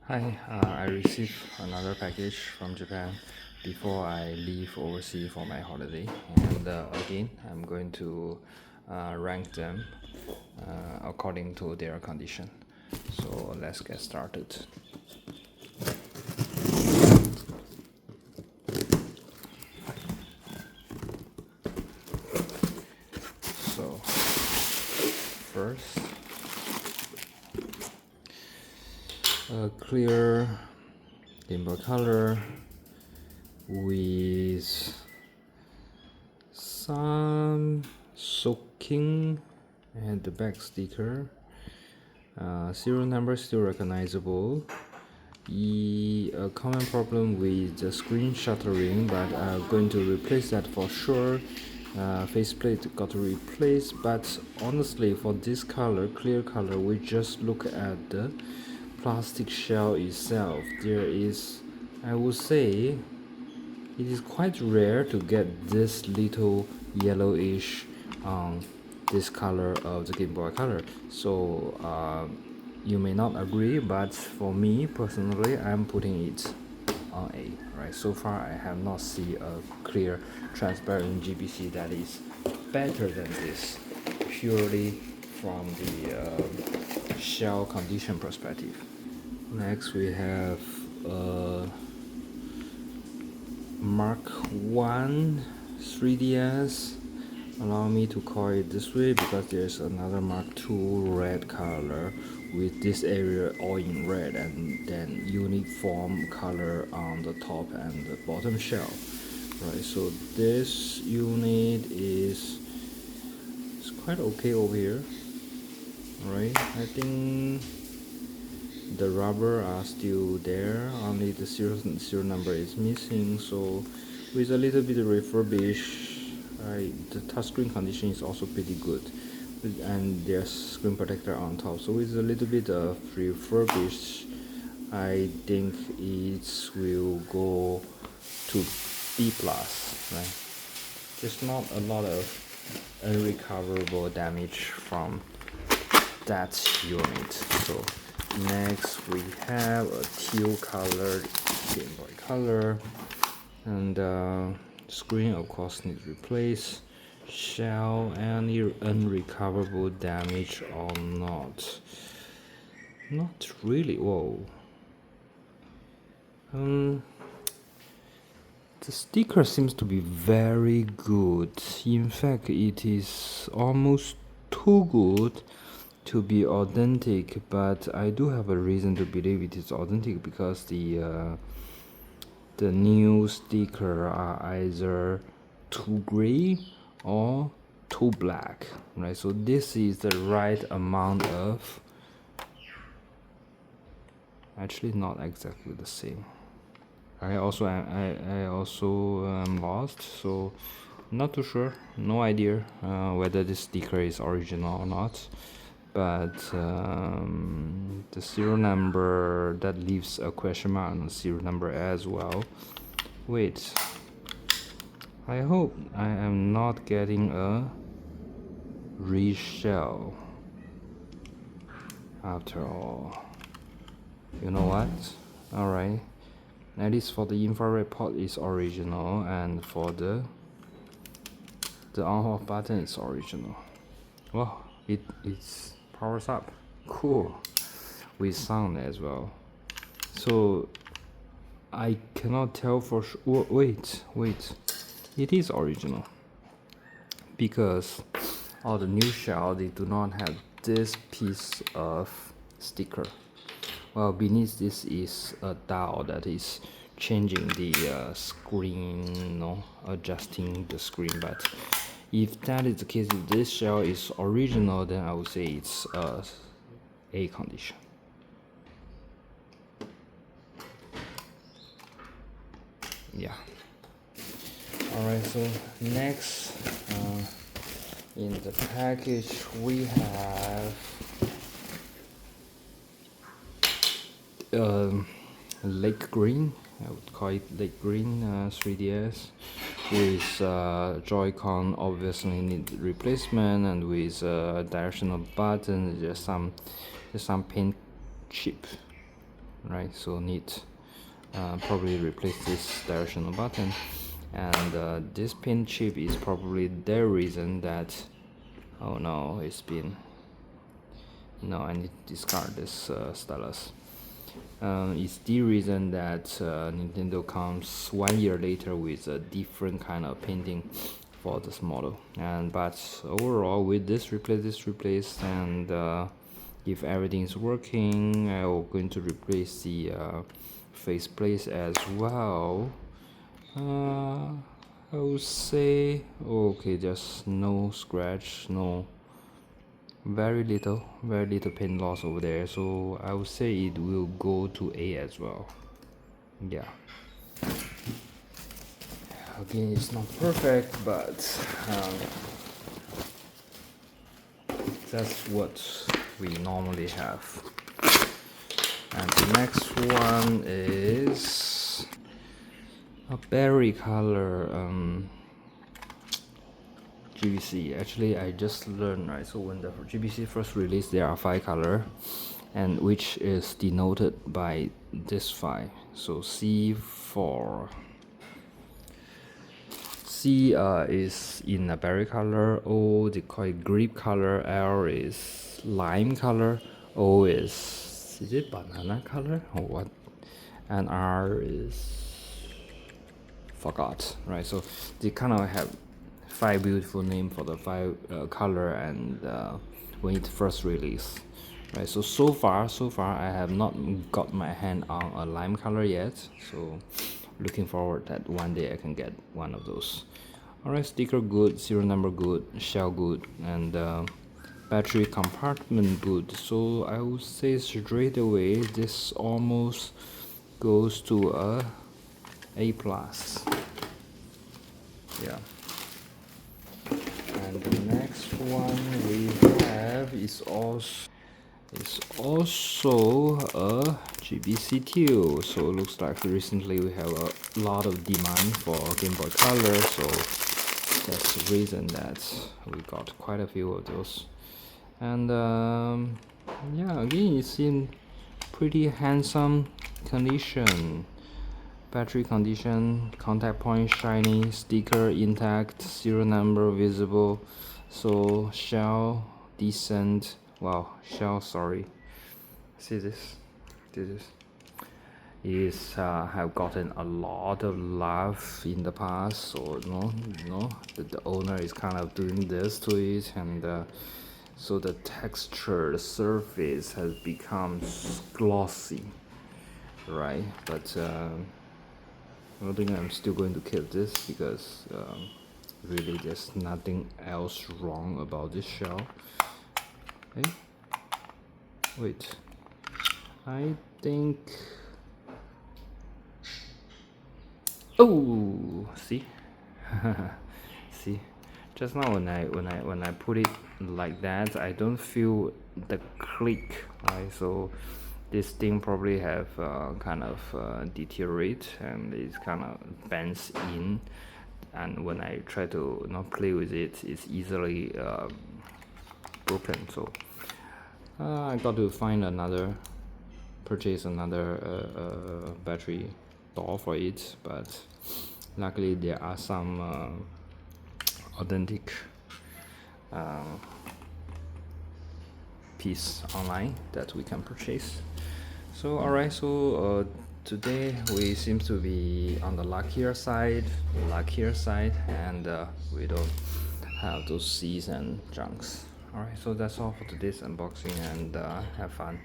Hi, I received another package from Japan before I leave overseas for my holiday, and again, I'm going to rank them according to their condition. So let's get started. So first, a clear rainbow color with some soaking and the back sticker. Serial number still recognizable. A common problem with the screen shuttering, but I'm going to replace that for sure. Faceplate got replaced, but honestly, for this color, clear color, we just look at the plastic shell itself. There is, I would say, it is quite rare to get this little yellowish this color of the Game Boy Color. So you may not agree, but for me personally, I'm putting it on A. Right. So far, I have not seen a clear, transparent GBC that is better than this, purely from the shell condition perspective. Next, we have Mark 1 3DS. Allow me to call it this way because there's another Mark 2 red color with this area all in red and then uniform color on the top and the bottom shell. Right, so this unit is quite okay over here. Right, I think the rubber are still there, only the serial number is missing. So with a little bit of refurbish, the touchscreen condition is also pretty good, and there's screen protector on top. So with a little bit of refurbish, I think it will go to B plus. Right, there's not a lot of unrecoverable damage from that unit. So next we have a teal colored Game Boy Color, and screen of course needs replaced. Shell, any unrecoverable damage or not? Not really. Whoa. The sticker seems to be very good. In fact, it is almost too good to be authentic, but I do have a reason to believe it is authentic because the new sticker are either too gray or too black, right? So this is the right amount of, actually not exactly the same. I also am lost, so not too sure, no idea whether this sticker is original or not. But the serial number, that leaves a question mark on the serial number as well. Wait, I hope I am not getting a reshell after all. You know what? Alright, at least for the infrared port is original, and for the on-off button is original. Well, it's powers up. Cool. With sound as well. So I cannot tell for sure. Wait. It is original because all the new shell, they do not have this piece of sticker. Well, beneath this is a dial that is changing the screen, adjusting the screen. But if that is the case, if this shell is original, then I would say it's A condition. Yeah. Alright, so next in the package we have lake green, I would call it lake green 3DS, with Joy-Con obviously need replacement, and with directional button, there's some paint chip right? So need probably replace this directional button, and this pin chip is probably the reason that, oh no, it's been, no, I need to discard this stylus. It's the reason that Nintendo comes 1 year later with a different kind of painting for this model. And but overall, with this replace, and if everything is working, I'm going to replace the faceplate as well. I would say okay, just no scratch, no, very little paint loss over there, so I would say it will go to A as well. Yeah, again, it's not perfect, but that's what we normally have. And the next one is a berry color GBC. Actually, I just learned, right? So when the GBC first released, there are 5 color, and which is denoted by this 5. So C4. C is in a berry color. O they call it grape color. L is lime color. O is it banana color or what? And R is forgot, right? So they kind of have 5 beautiful name for the 5 color, and when it first released, right? So far I have not got my hand on a lime color yet, so looking forward that one day I can get one of those. Alright, sticker good, serial number good, shell good, and battery compartment good. So I would say straight away this almost goes to A plus. Yeah. And the next one we have is also a GBC2. So it looks like recently we have a lot of demand for Game Boy Color, so that's the reason that we got quite a few of those. And yeah, again, it's in pretty handsome condition. Battery condition, contact point shiny, sticker intact, serial number visible. So shell decent. Wow, shell, sorry. See this? This is have gotten a lot of love in the past. So the owner is kind of doing this to it, and so the texture, the surface has become glossy, right? But I think I'm still going to keep this because really there's nothing else wrong about this shell. Okay, wait, I think, oh, see, see, just now when I put it like that, I don't feel the click, right? So this thing probably have kind of deteriorate, and it's kind of bends in, and when I try to play with it, it's easily broken. So I got to find purchase another battery door for it, but luckily there are some authentic piece online that we can purchase. So alright, so today we seem to be on the luckier side, and we don't have those C's and junks. Alright, so that's all for today's unboxing, and have fun.